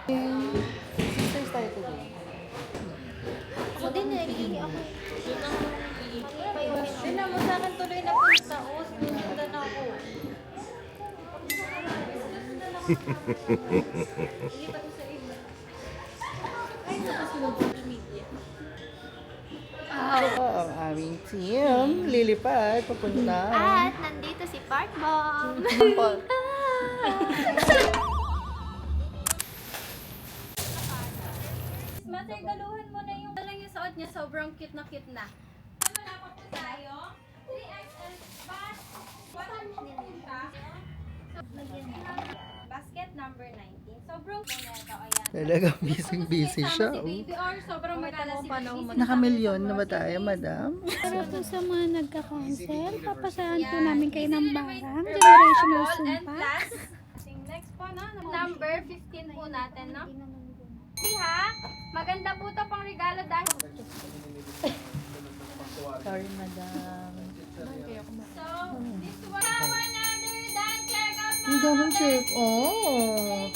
Sisters tayo today. Ako din eh, iihi ako. Yun ang iihi. Yun na, mo sa akin tuloy na punta. O, sundan ako. Ilipat ko sa iyo. Ay, nakasunod sa media. Ang aming team, lilipad, papunta. At nandito si Park Bomb. Matay, galuhan mo na yung lang yung suot niya. Sobrang cute na cute na. Wala pa po tayo. 3XL bus. Walang pupunta. Basket number 19. Sobrang moneto. Ayan. Talagang busy siya. Si baby or sobrang magala si baby. Nakamilyon na ba tayo, madam? Para po sa mga nagka-cancel, papasahan po namin kayo ng barang, generational And sumpa. plus, next po, no? Number 15 po natin, no? See ha? Maganda po to pang regalo dahil... Sorry, madam. So, this one, another dance check-up. Ang daming check. Oh!